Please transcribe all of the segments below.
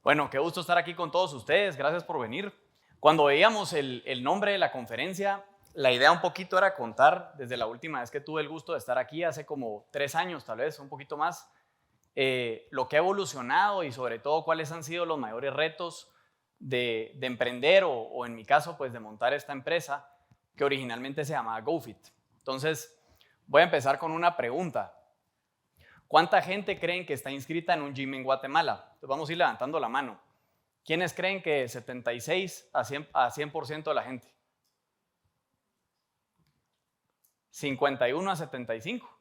Bueno, qué gusto estar aquí con todos ustedes, gracias por venir. Cuando veíamos el nombre de la conferencia, la idea un poquito era contar, desde la última vez que tuve el gusto de estar aquí, hace como 3 años tal vez, un poquito más, lo que ha evolucionado y sobre todo cuáles han sido los mayores retos de emprender o en mi caso pues de montar esta empresa que originalmente se llamaba GoFit. Entonces voy a empezar con una pregunta. ¿Cuánta gente creen que está inscrita en un gym en Guatemala? Entonces vamos a ir levantando la mano. ¿Quiénes creen que 76 a 100% de la gente? 51 a 75.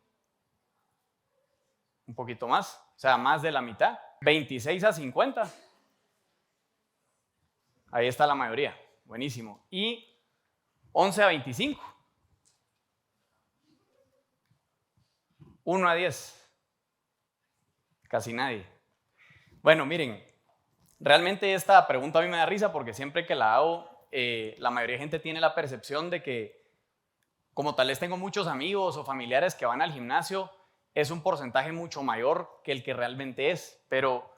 Un poquito más, o sea, más de la mitad. 26 a 50. Ahí está la mayoría, buenísimo. Y 11 a 25. 1 a 10. Casi nadie. Bueno, miren, realmente esta pregunta a mí me da risa porque siempre que la hago, la mayoría de gente tiene la percepción de que como tal vez tengo muchos amigos o familiares que van al gimnasio, es un porcentaje mucho mayor que el que realmente es. Pero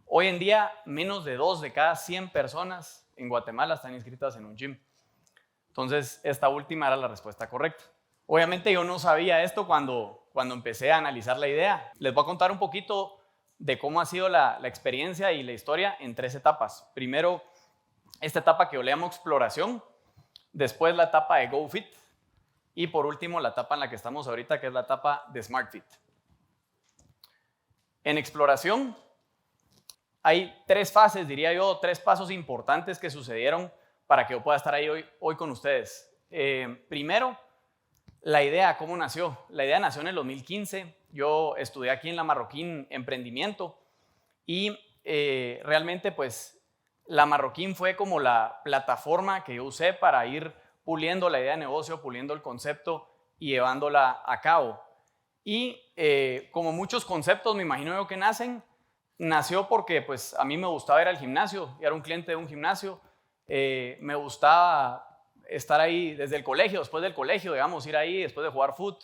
hoy en día, menos de 2 de cada 100 personas en Guatemala están inscritas en un gym. Entonces, esta última era la respuesta correcta. Obviamente yo no sabía esto cuando empecé a analizar la idea. Les voy a contar un poquito de cómo ha sido la experiencia y la historia en 3 etapas. Primero, esta etapa que yo le llamo exploración. Después, la etapa de GoFit. Y por último, la etapa en la que estamos ahorita, que es la etapa de SmartFit. En exploración, hay 3 fases, diría yo, 3 pasos importantes que sucedieron para que yo pueda estar ahí hoy con ustedes. Primero, la idea, ¿cómo nació? La idea nació en el 2015. Yo estudié aquí en La Marroquín Emprendimiento y realmente pues La Marroquín fue como la plataforma que yo usé para ir puliendo la idea de negocio, puliendo el concepto y llevándola a cabo. Y como muchos conceptos, me imagino yo que nació porque pues a mí me gustaba ir al gimnasio, y era un cliente de un gimnasio, me gustaba estar ahí desde el colegio, después del colegio, digamos, ir ahí después de jugar fútbol.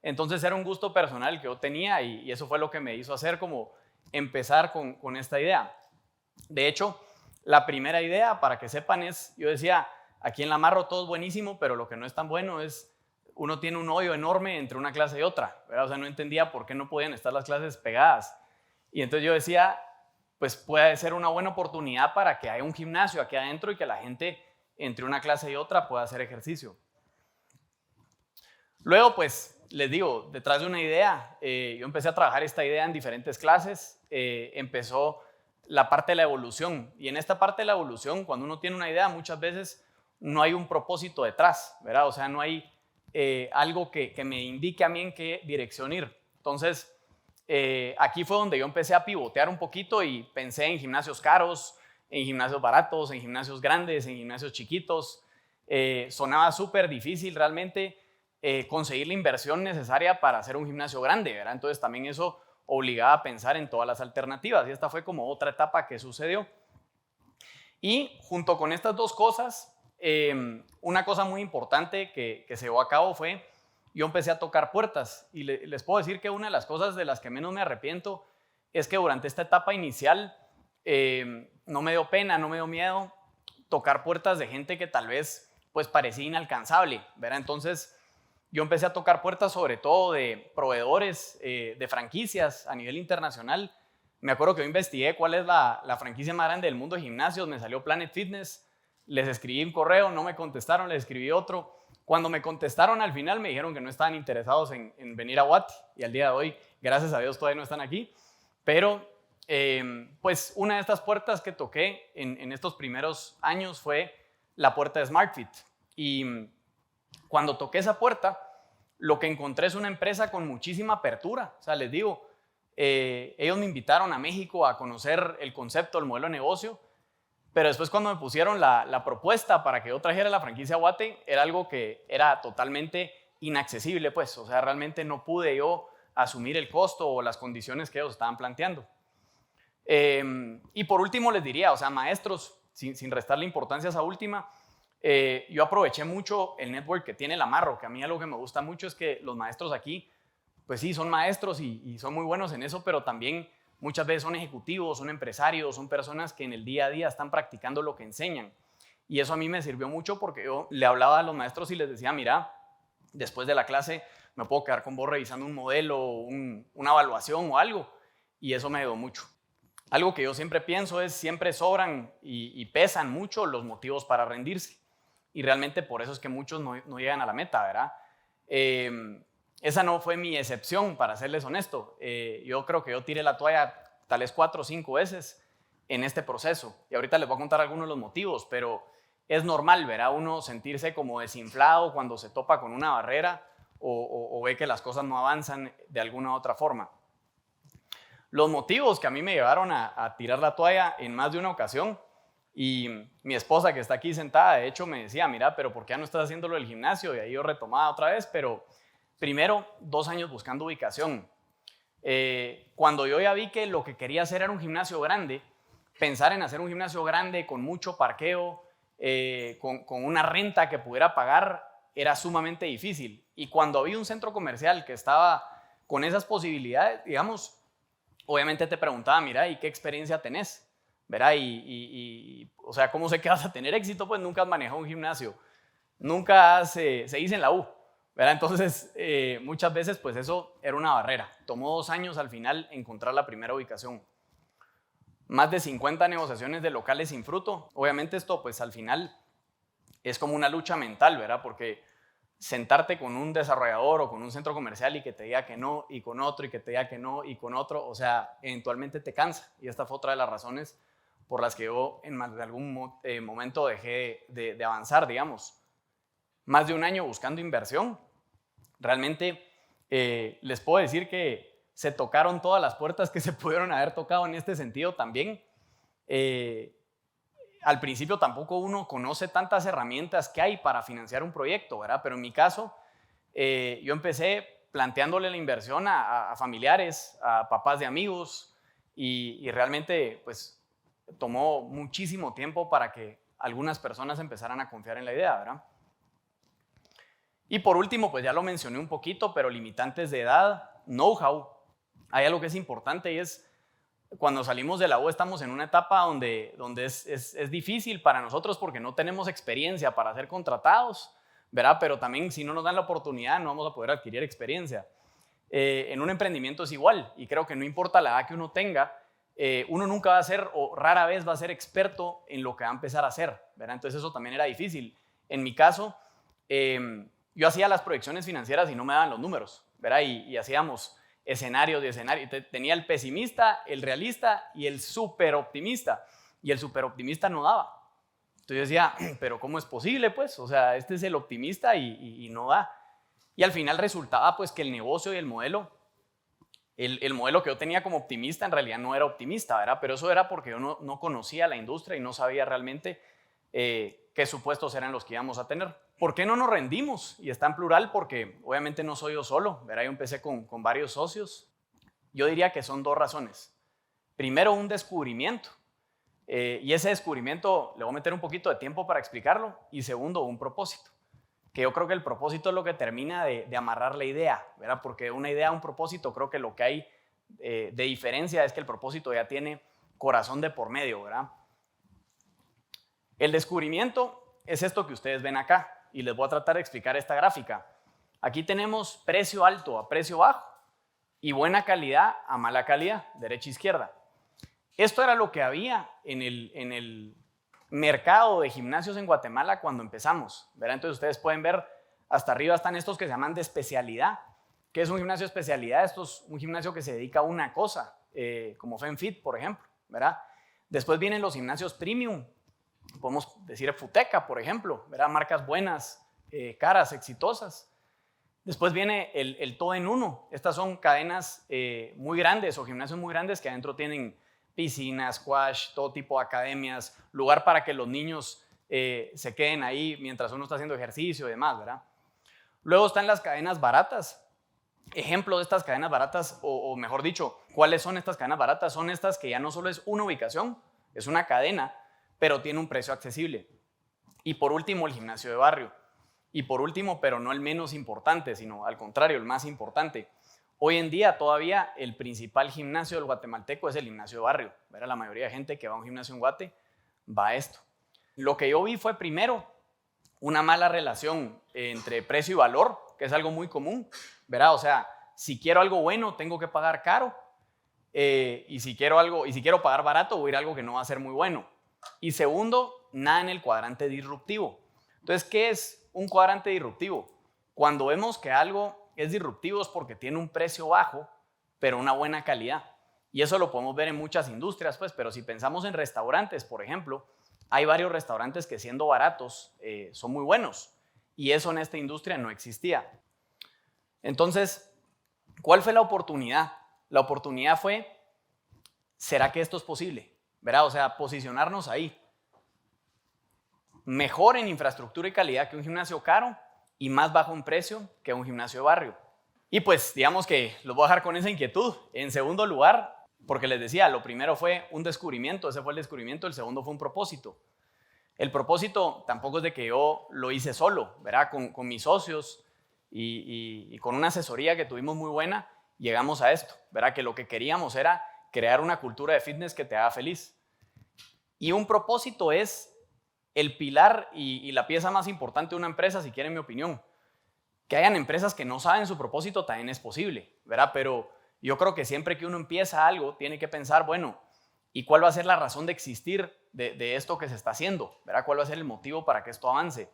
Entonces era un gusto personal que yo tenía y eso fue lo que me hizo hacer como empezar con esta idea. De hecho, la primera idea, para que sepan, es, yo decía, aquí en La Marro todo es buenísimo, pero lo que no es tan bueno es, uno tiene un hoyo enorme entre una clase y otra, ¿verdad? O sea, no entendía por qué no podían estar las clases pegadas. Y entonces yo decía, pues puede ser una buena oportunidad para que haya un gimnasio aquí adentro y que la gente entre una clase y otra pueda hacer ejercicio. Luego, pues, les digo, detrás de una idea, yo empecé a trabajar esta idea en diferentes clases, empezó la parte de la evolución, y en esta parte de la evolución, cuando uno tiene una idea, muchas veces no hay un propósito detrás, ¿verdad? O sea, no hay algo que me indique a mí en qué dirección ir. Entonces, aquí fue donde yo empecé a pivotear un poquito y pensé en gimnasios caros, en gimnasios baratos, en gimnasios grandes, en gimnasios chiquitos. Sonaba súper difícil realmente conseguir la inversión necesaria para hacer un gimnasio grande, ¿verdad? Entonces también eso obligaba a pensar en todas las alternativas y esta fue como otra etapa que sucedió. Y junto con estas 2 cosas, una cosa muy importante que se llevó a cabo fue, yo empecé a tocar puertas y les puedo decir que una de las cosas de las que menos me arrepiento es que durante esta etapa inicial no me dio pena, no me dio miedo tocar puertas de gente que tal vez pues parecía inalcanzable, ¿verdad? Entonces yo empecé a tocar puertas sobre todo de proveedores de franquicias a nivel internacional. Me acuerdo que yo investigué cuál es la franquicia más grande del mundo de gimnasios, me salió Planet Fitness, les escribí un correo, no me contestaron, les escribí otro. Cuando me contestaron al final me dijeron que no estaban interesados en venir a Guate y al día de hoy, gracias a Dios, todavía no están aquí. Pero pues una de estas puertas que toqué en estos primeros años fue la puerta de SmartFit. Y cuando toqué esa puerta, lo que encontré es una empresa con muchísima apertura. O sea, les digo, ellos me invitaron a México a conocer el concepto, el modelo de negocio, pero después cuando me pusieron la propuesta para que yo trajera la franquicia a Guate, era algo que era totalmente inaccesible, pues. O sea, realmente no pude yo asumir el costo o las condiciones que ellos estaban planteando. Y por último les diría, o sea, maestros, sin restarle importancia a esa última, yo aproveché mucho el network que tiene La Marro, que a mí algo que me gusta mucho es que los maestros aquí, pues sí, son maestros y son muy buenos en eso, pero también muchas veces son ejecutivos, son empresarios, son personas que en el día a día están practicando lo que enseñan. Y eso a mí me sirvió mucho porque yo le hablaba a los maestros y les decía, mira, después de la clase me puedo quedar con vos revisando un modelo, una evaluación o algo. Y eso me ayudó mucho. Algo que yo siempre pienso es, siempre sobran y pesan mucho los motivos para rendirse. Y realmente por eso es que muchos no llegan a la meta, ¿verdad? Esa no fue mi excepción, para serles honesto. Yo creo que yo tiré la toalla tal vez 4 o 5 veces en este proceso. Y ahorita les voy a contar algunos de los motivos, pero es normal, ¿verdad? Uno sentirse como desinflado cuando se topa con una barrera o ve que las cosas no avanzan de alguna u otra forma. Los motivos que a mí me llevaron a tirar la toalla en más de una ocasión, y mi esposa que está aquí sentada, de hecho, me decía, mira, pero ¿por qué ya no estás haciendo lo del gimnasio? Y ahí yo retomaba otra vez, pero primero, 2 años buscando ubicación. Cuando yo ya vi que lo que quería hacer era un gimnasio grande, pensar en hacer un gimnasio grande con mucho parqueo, con una renta que pudiera pagar, era sumamente difícil. Y cuando había un centro comercial que estaba con esas posibilidades, digamos, obviamente te preguntaba, mira, ¿y qué experiencia tenés? ¿Verdad? O sea, ¿cómo sé que vas a tener éxito? Pues nunca has manejado un gimnasio, nunca se dice en la U, ¿verdad? Entonces, muchas veces, pues eso era una barrera. Tomó 2 años al final encontrar la primera ubicación. Más de 50 negociaciones de locales sin fruto. Obviamente esto, pues al final, es como una lucha mental, ¿verdad? Porque sentarte con un desarrollador o con un centro comercial y que te diga que no, y con otro, y que te diga que no, y con otro, o sea, eventualmente te cansa. Y esta fue otra de las razones por las que yo en algún momento dejé de avanzar, digamos. Más de 1 año buscando inversión. Realmente les puedo decir que se tocaron todas las puertas que se pudieron haber tocado en este sentido también. Al principio tampoco uno conoce tantas herramientas que hay para financiar un proyecto, ¿verdad? Pero en mi caso, yo empecé planteándole la inversión a familiares, a papás de amigos, y realmente pues tomó muchísimo tiempo para que algunas personas empezaran a confiar en la idea, ¿verdad? Y por último, pues ya lo mencioné un poquito, pero limitantes de edad, know-how. Hay algo que es importante y es, cuando salimos de la U estamos en una etapa donde es difícil para nosotros porque no tenemos experiencia para ser contratados, ¿verdad? Pero también si no nos dan la oportunidad no vamos a poder adquirir experiencia. En un emprendimiento es igual, y creo que no importa la edad que uno tenga, uno nunca va a ser, o rara vez va a ser experto en lo que va a empezar a hacer, ¿verdad? Entonces eso también era difícil. En mi caso, yo hacía las proyecciones financieras y no me daban los números, ¿verdad? Y hacíamos escenarios de escenarios. Tenía el pesimista, el realista y el súper optimista. Y el súper optimista no daba. Entonces yo decía, pero ¿cómo es posible? Pues, o sea, este es el optimista y no da. Y al final resultaba pues que el negocio y el modelo que yo tenía como optimista en realidad no era optimista, ¿verdad? Pero eso era porque yo no conocía la industria y no sabía realmente qué supuestos eran los que íbamos a tener. ¿Por qué no nos rendimos? Y está en plural porque obviamente no soy yo solo, ¿verdad? Yo empecé con varios socios. Yo diría que son 2 razones. Primero, un descubrimiento. Y ese descubrimiento le voy a meter un poquito de tiempo para explicarlo. Y segundo, un propósito. Que yo creo que el propósito es lo que termina de amarrar la idea, ¿verdad? Porque una idea, un propósito, creo que lo que hay de diferencia es que el propósito ya tiene corazón de por medio, ¿verdad? El descubrimiento es esto que ustedes ven acá, y les voy a tratar de explicar esta gráfica. Aquí tenemos precio alto a precio bajo y buena calidad a mala calidad, derecha e izquierda. Esto era lo que había en el mercado de gimnasios en Guatemala cuando empezamos, ¿verdad? Entonces ustedes pueden ver, hasta arriba están estos que se llaman de especialidad. ¿Qué es un gimnasio de especialidad? Esto es un gimnasio que se dedica a una cosa, como FemFit, por ejemplo, ¿verdad? Después vienen los gimnasios premium, podemos decir Futeca, por ejemplo, ¿verdad? Marcas buenas, caras, exitosas. Después viene el todo en uno. Estas son cadenas muy grandes o gimnasios muy grandes que adentro tienen piscinas, squash, todo tipo de academias, lugar para que los niños se queden ahí mientras uno está haciendo ejercicio y demás, ¿verdad? Luego están las cadenas baratas. Ejemplo de estas cadenas baratas, o mejor dicho, ¿cuáles son estas cadenas baratas? Son estas que ya no solo es una ubicación, es una cadena, pero tiene un precio accesible. Y por último, el gimnasio de barrio. Y por último, pero no el menos importante, sino al contrario, el más importante, Hoy en día todavía el principal gimnasio del guatemalteco es el gimnasio de barrio. ¿Verdad? La mayoría de gente que va a un gimnasio en Guate va a esto. Lo que yo vi fue primero una mala relación entre precio y valor, que es algo muy común, ¿verdad? O sea, si quiero algo bueno tengo que pagar caro y si quiero pagar barato voy a ir a algo que no va a ser muy bueno. Y segundo, nada en el cuadrante disruptivo. Entonces, ¿qué es un cuadrante disruptivo? Cuando vemos que algo es disruptivo es porque tiene un precio bajo, pero una buena calidad. Y eso lo podemos ver en muchas industrias, pues, pero si pensamos en restaurantes, por ejemplo, hay varios restaurantes que siendo baratos son muy buenos. Y eso en esta industria no existía. Entonces, ¿cuál fue la oportunidad? La oportunidad fue, ¿será que esto es posible? ¿Verdad? O sea, posicionarnos ahí. Mejor en infraestructura y calidad que un gimnasio caro y más bajo en precio que un gimnasio de barrio. Y pues digamos que los voy a dejar con esa inquietud. En segundo lugar, porque les decía, lo primero fue un descubrimiento, ese fue el descubrimiento, el segundo fue un propósito. El propósito tampoco es de que yo lo hice solo, ¿verdad? Con mis socios y con una asesoría que tuvimos muy buena, llegamos a esto, ¿verdad? Que lo que queríamos era crear una cultura de fitness que te haga feliz. Y un propósito es el pilar y la pieza más importante de una empresa, si quieren mi opinión. Que hayan empresas que no saben su propósito también es posible, ¿verdad? Pero yo creo que siempre que uno empieza algo, tiene que pensar, bueno, ¿y cuál va a ser la razón de existir de esto que se está haciendo? ¿Verdad? ¿Cuál va a ser el motivo para que esto avance?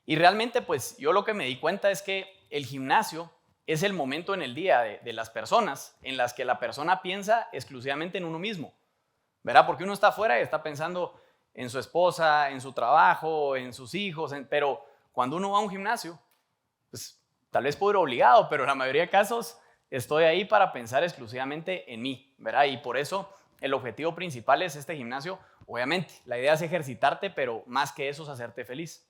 Y realmente, pues, yo lo que me di cuenta es que el gimnasio es el momento en el día de las personas en las que la persona piensa exclusivamente en uno mismo, ¿verdad? Porque uno está afuera y está pensando en su esposa, en su trabajo, en sus hijos, pero cuando uno va a un gimnasio, pues tal vez puedo ir obligado, pero en la mayoría de casos estoy ahí para pensar exclusivamente en mí, ¿verdad? Y por eso el objetivo principal es este gimnasio. Obviamente, la idea es ejercitarte, pero más que eso es hacerte feliz.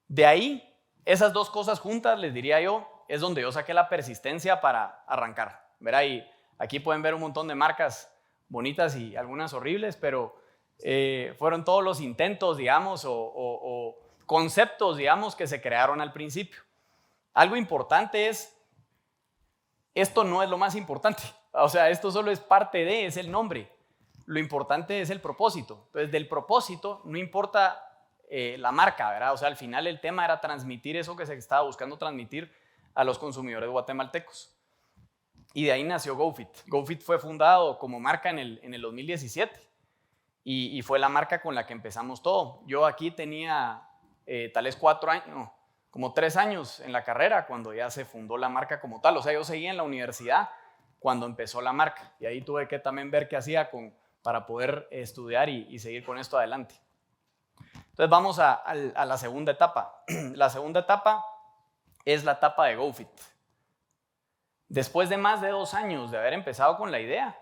De ahí, esas dos cosas juntas, les diría yo, es donde yo saqué la persistencia para arrancar, ¿verdad? Y aquí pueden ver un montón de marcas bonitas y algunas horribles, pero fueron todos los intentos, digamos, o conceptos, digamos, que se crearon al principio. Algo importante es, esto no es lo más importante, o sea, esto solo es parte de, es el nombre. Lo importante es el propósito. Entonces, del propósito no importa la marca, ¿verdad? O sea, al final el tema era transmitir eso que se estaba buscando transmitir a los consumidores guatemaltecos. Y de ahí nació GoFit. GoFit fue fundado como marca en el 2017 y fue la marca con la que empezamos todo. Yo aquí tenía tal vez 4 años, no, como 3 años en la carrera cuando ya se fundó la marca como tal. O sea, yo seguía en la universidad cuando empezó la marca y ahí tuve que también ver qué hacía para poder estudiar y seguir con esto adelante. Entonces vamos a la segunda etapa. La segunda etapa es la etapa de GoFit. Después de más de 2 años de haber empezado con la idea,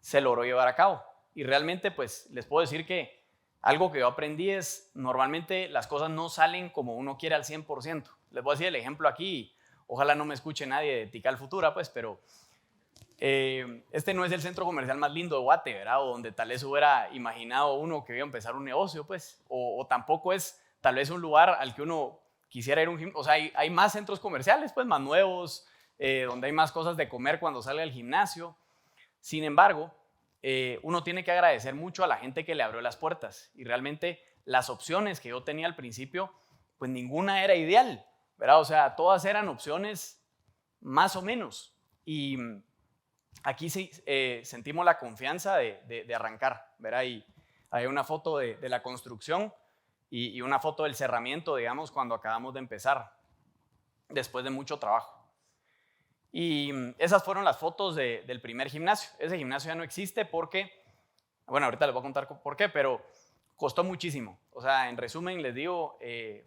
se logró llevar a cabo. Y realmente, pues, les puedo decir que algo que yo aprendí es, normalmente las cosas no salen como uno quiere al 100%. Les voy a decir el ejemplo aquí, ojalá no me escuche nadie de Tikal Futura, pues, pero este no es el centro comercial más lindo de Guate, ¿verdad? O donde tal vez hubiera imaginado uno que iba a empezar un negocio, pues, o tampoco es tal vez un lugar al que uno quisiera ir a un gimnasio. O sea, hay más centros comerciales, pues, más nuevos, donde hay más cosas de comer cuando sale al gimnasio. Sin embargo, uno tiene que agradecer mucho a la gente que le abrió las puertas y realmente las opciones que yo tenía al principio, pues ninguna era ideal, ¿verdad? O sea, todas eran opciones más o menos y aquí sí, sentimos la confianza de arrancar, ¿verdad? Y hay una foto de la construcción y una foto del cerramiento, digamos, cuando acabamos de empezar, después de mucho trabajo. Y esas fueron las fotos del primer gimnasio. Ese gimnasio ya no existe porque, bueno, ahorita les voy a contar por qué, pero costó muchísimo. O sea, en resumen les digo,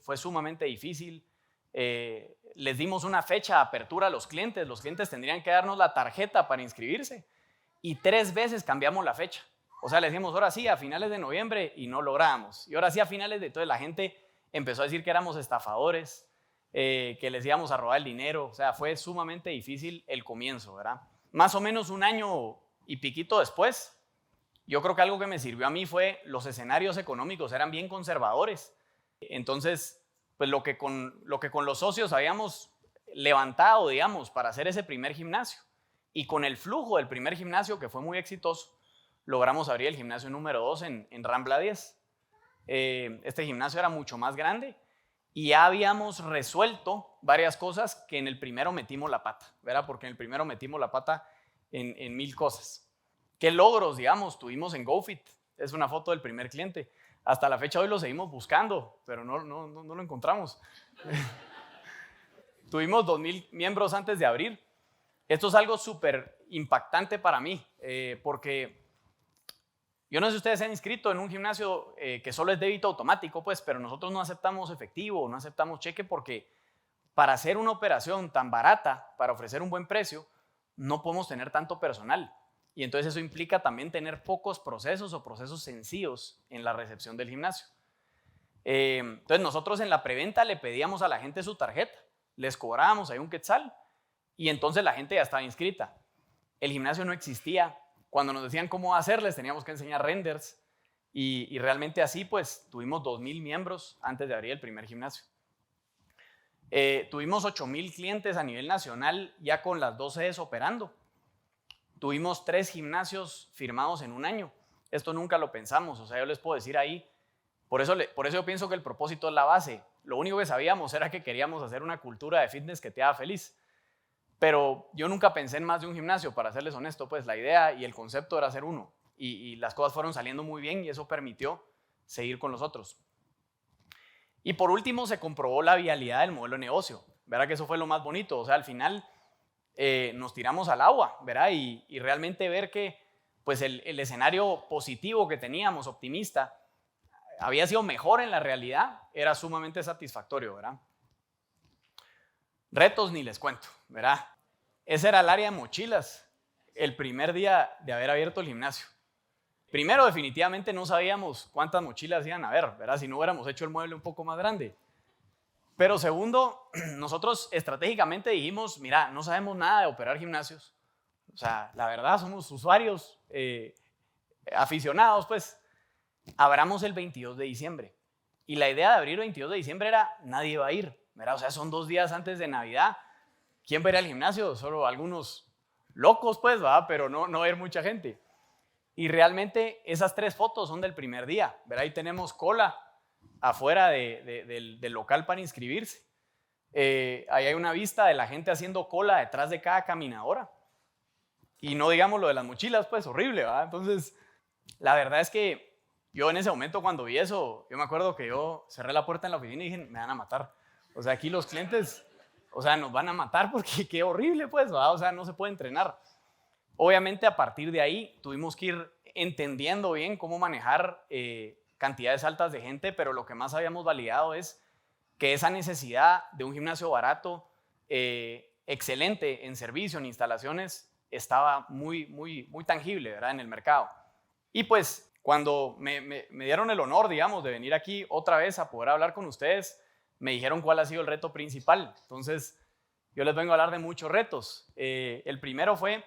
fue sumamente difícil. Les dimos una fecha de apertura a los clientes tendrían que darnos la tarjeta para inscribirse y 3 veces cambiamos la fecha. O sea, le decimos ahora sí a finales de noviembre y no logramos. Y ahora sí a finales de, entonces la gente empezó a decir que éramos estafadores, que les íbamos a robar el dinero. O sea, fue sumamente difícil el comienzo, ¿verdad? Más o menos 1 año y piquito después, yo creo que algo que me sirvió a mí fue los escenarios económicos eran bien conservadores. Entonces, pues lo que con los socios habíamos levantado, digamos, para hacer ese primer gimnasio. Y con el flujo del primer gimnasio, que fue muy exitoso, logramos abrir el gimnasio número 2 en Rambla 10. Este gimnasio era mucho más grande y ya habíamos resuelto varias cosas que en el primero metimos la pata, ¿verdad? Porque en el primero metimos la pata en 1000 cosas. ¿Qué logros, digamos, tuvimos en GoFit? Es una foto del primer cliente. Hasta la fecha hoy lo seguimos buscando, pero no lo encontramos. Tuvimos 2000 miembros antes de abrir. Esto es algo súper impactante para mí, porque yo no sé si ustedes se han inscrito en un gimnasio que solo es débito automático, pues, pero nosotros no aceptamos efectivo, no aceptamos cheque, porque para hacer una operación tan barata, para ofrecer un buen precio, no podemos tener tanto personal. Y entonces eso implica también tener pocos procesos o procesos sencillos en la recepción del gimnasio. Entonces nosotros en la preventa le pedíamos a la gente su tarjeta, les cobrábamos ahí un quetzal y entonces la gente ya estaba inscrita. El gimnasio no existía. Cuando nos decían cómo hacerles teníamos que enseñar renders y realmente así pues tuvimos 2000 miembros antes de abrir el primer gimnasio. Tuvimos 8000 clientes a nivel nacional ya con las 2 sedes operando. Tuvimos 3 gimnasios firmados en un año. Esto nunca lo pensamos, o sea, yo les puedo decir ahí, por eso yo pienso que el propósito es la base. Lo único que sabíamos era que queríamos hacer una cultura de fitness que te haga feliz. Pero yo nunca pensé en más de un gimnasio, para serles honesto, pues la idea y el concepto era hacer uno. Y las cosas fueron saliendo muy bien y eso permitió seguir con los otros. Y por último se comprobó la viabilidad del modelo de negocio. Verá que eso fue lo más bonito, o sea, al final nos tiramos al agua, ¿verdad? Y realmente ver que pues el escenario positivo que teníamos, optimista, había sido mejor en la realidad, era sumamente satisfactorio, ¿verdad? Retos ni les cuento, ¿verdad? Ese era el área de mochilas, el primer día de haber abierto el gimnasio. Primero, definitivamente no sabíamos cuántas mochilas iban a haber, ¿verdad? Si no hubiéramos hecho el mueble un poco más grande. Pero segundo, nosotros estratégicamente dijimos, mira, no sabemos nada de operar gimnasios. O sea, la verdad, somos usuarios aficionados, pues. Abramos el 22 de diciembre. Y la idea de abrir el 22 de diciembre era, nadie va a ir, ¿verdad? O sea, son 2 días antes de Navidad. ¿Quién va a ir al gimnasio? Solo algunos locos, pues, ¿verdad? Pero no va a ir mucha gente. Y realmente esas 3 fotos son del primer día, ¿verdad? Ahí tenemos cola afuera del local para inscribirse. Ahí hay una vista de la gente haciendo cola detrás de cada caminadora. Y no digamos lo de las mochilas, pues horrible, ¿verdad? Entonces, la verdad es que yo en ese momento cuando vi eso, yo me acuerdo que yo cerré la puerta en la oficina y dije, me van a matar. O sea, aquí los clientes, o sea, nos van a matar porque qué horrible, pues, ¿verdad? O sea, no se puede entrenar. Obviamente a partir de ahí tuvimos que ir entendiendo bien cómo manejar cantidades altas de gente, pero lo que más habíamos validado es que esa necesidad de un gimnasio barato, excelente en servicio, en instalaciones, estaba muy tangible, ¿verdad? En el mercado. Y pues cuando me dieron el honor, digamos, de venir aquí otra vez a poder hablar con ustedes, me dijeron cuál ha sido el reto principal. Entonces, yo les vengo a hablar de muchos retos. El primero fue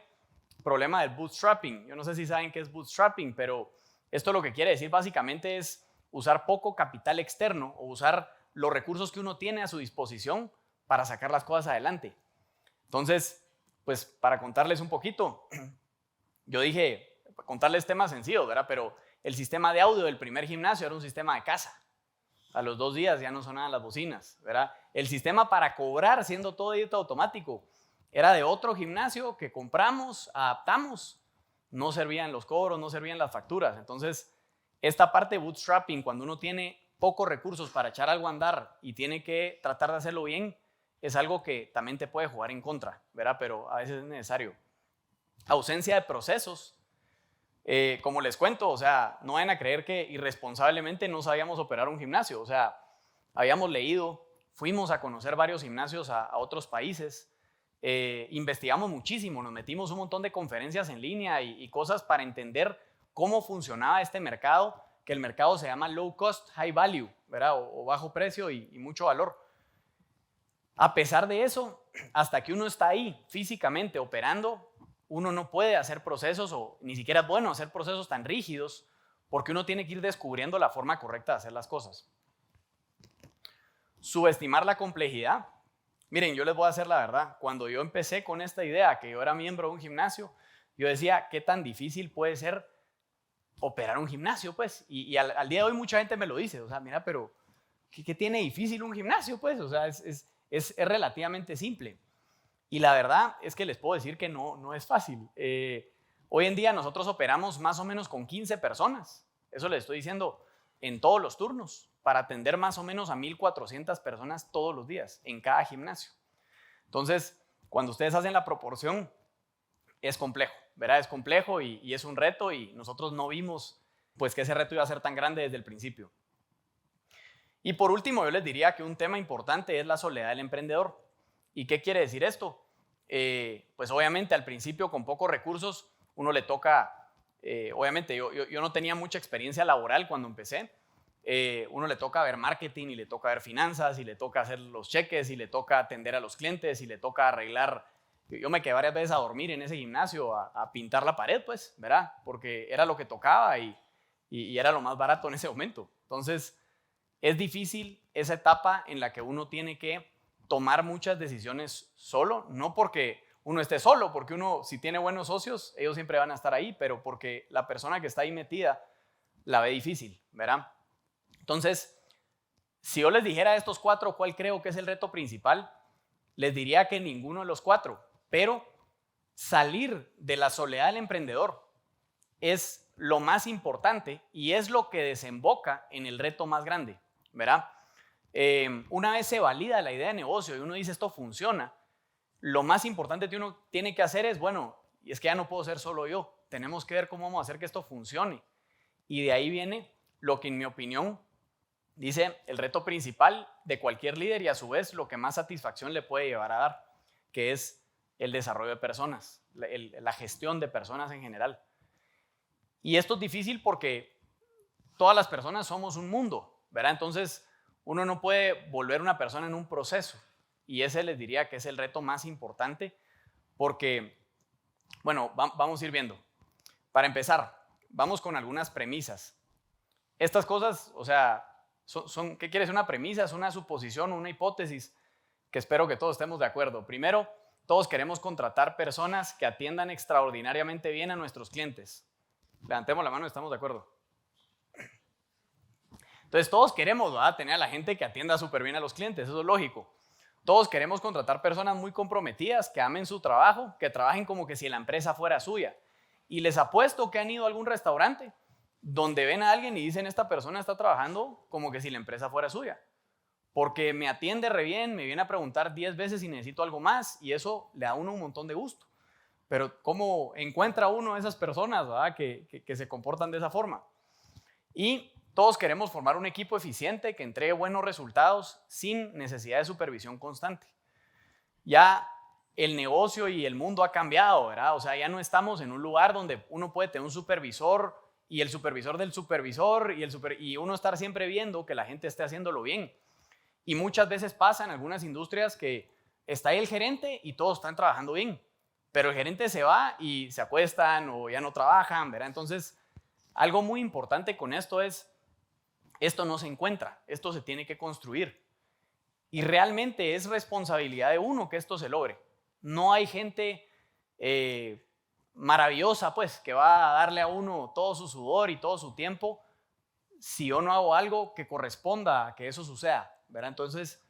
problema del bootstrapping. Yo no sé si saben qué es bootstrapping, pero esto lo que quiere decir básicamente es usar poco capital externo o usar los recursos que uno tiene a su disposición para sacar las cosas adelante. Entonces, pues para contarles un poquito, yo dije, contarles temas sencillos, ¿verdad? Pero el sistema de audio del primer gimnasio era un sistema de casa. A los 2 días ya no sonaban las bocinas, ¿verdad? El sistema para cobrar, siendo todo débito automático, era de otro gimnasio que compramos, adaptamos. No servían los cobros, no servían las facturas. Entonces, esta parte de bootstrapping, cuando uno tiene pocos recursos para echar algo a andar y tiene que tratar de hacerlo bien, es algo que también te puede jugar en contra, ¿verdad? Pero a veces es necesario. Ausencia de procesos. Como les cuento, o sea, no vayan a creer que irresponsablemente no sabíamos operar un gimnasio. O sea, habíamos leído, fuimos a conocer varios gimnasios a otros países, investigamos muchísimo, nos metimos un montón de conferencias en línea y cosas para entender cómo funcionaba este mercado, que el mercado se llama low cost, high value, ¿verdad? O bajo precio y mucho valor. A pesar de eso, hasta que uno está ahí físicamente operando, uno no puede hacer procesos o ni siquiera es bueno hacer procesos tan rígidos porque uno tiene que ir descubriendo la forma correcta de hacer las cosas. Subestimar la complejidad. Miren, yo les voy a hacer la verdad. Cuando yo empecé con esta idea, que yo era miembro de un gimnasio, yo decía, ¿qué tan difícil puede ser operar un gimnasio, pues? Y al día de hoy mucha gente me lo dice, o sea, mira, pero ¿qué tiene difícil un gimnasio, pues? O sea, es relativamente simple. Y la verdad es que les puedo decir que no es fácil. Hoy en día nosotros operamos más o menos con 15 personas. Eso les estoy diciendo en todos los turnos, para atender más o menos a 1,400 personas todos los días en cada gimnasio. Entonces, cuando ustedes hacen la proporción, es complejo, ¿verdad? Es complejo y es un reto, y nosotros no vimos pues que ese reto iba a ser tan grande desde el principio. Y por último, yo les diría que un tema importante es la soledad del emprendedor. ¿Y qué quiere decir esto? Pues obviamente al principio con pocos recursos uno le toca, obviamente yo no tenía mucha experiencia laboral cuando empecé, uno le toca ver marketing y le toca ver finanzas y le toca hacer los cheques y le toca atender a los clientes y le toca arreglar. Yo me quedé varias veces a dormir en ese gimnasio, a pintar la pared, pues, ¿verdad? Porque era lo que tocaba y era lo más barato en ese momento. Entonces, es difícil esa etapa en la que uno tiene que tomar muchas decisiones solo, no porque uno esté solo, porque uno, si tiene buenos socios, ellos siempre van a estar ahí, pero porque la persona que está ahí metida la ve difícil, ¿verdad? Entonces, si yo les dijera a estos 4 cuál creo que es el reto principal, les diría que ninguno de los 4, pero salir de la soledad del emprendedor es lo más importante y es lo que desemboca en el reto más grande, ¿verdad? Una vez se valida la idea de negocio y uno dice esto funciona, lo más importante que uno tiene que hacer es, bueno, y es que ya no puedo ser solo yo, tenemos que ver cómo vamos a hacer que esto funcione. Y de ahí viene lo que en mi opinión dice el reto principal de cualquier líder y a su vez lo que más satisfacción le puede llevar a dar, que es el desarrollo de personas, la gestión de personas en general. Y esto es difícil porque todas las personas somos un mundo, ¿verdad? Entonces, uno no puede volver una persona en un proceso. Y ese les diría que es el reto más importante porque, bueno, vamos a ir viendo. Para empezar, vamos con algunas premisas. Estas cosas, o sea, ¿qué quiere decir una premisa? Es una suposición, una hipótesis que espero que todos estemos de acuerdo. Primero, todos queremos contratar personas que atiendan extraordinariamente bien a nuestros clientes. Levantemos la mano, estamos de acuerdo. Entonces todos queremos, ¿verdad?, tener a la gente que atienda súper bien a los clientes, eso es lógico. Todos queremos contratar personas muy comprometidas, que amen su trabajo, que trabajen como que si la empresa fuera suya. Y les apuesto que han ido a algún restaurante donde ven a alguien y dicen, esta persona está trabajando como que si la empresa fuera suya. Porque me atiende re bien, me viene a preguntar 10 veces si necesito algo más y eso le da a uno un montón de gusto. Pero ¿cómo encuentra uno a esas personas, ¿verdad?, que se comportan de esa forma? Y todos queremos formar un equipo eficiente que entregue buenos resultados sin necesidad de supervisión constante. Ya el negocio y el mundo ha cambiado, ¿verdad? O sea, ya no estamos en un lugar donde uno puede tener un supervisor y el supervisor del supervisor y uno estar siempre viendo que la gente esté haciéndolo bien. Y muchas veces pasa en algunas industrias que está ahí el gerente y todos están trabajando bien, pero el gerente se va y se acuestan o ya no trabajan, ¿verdad? Entonces, algo muy importante con esto es, esto no se encuentra, esto se tiene que construir. Y realmente es responsabilidad de uno que esto se logre. No hay gente maravillosa, pues, que va a darle a uno todo su sudor y todo su tiempo si yo no hago algo que corresponda a que eso suceda, ¿verdad? Entonces,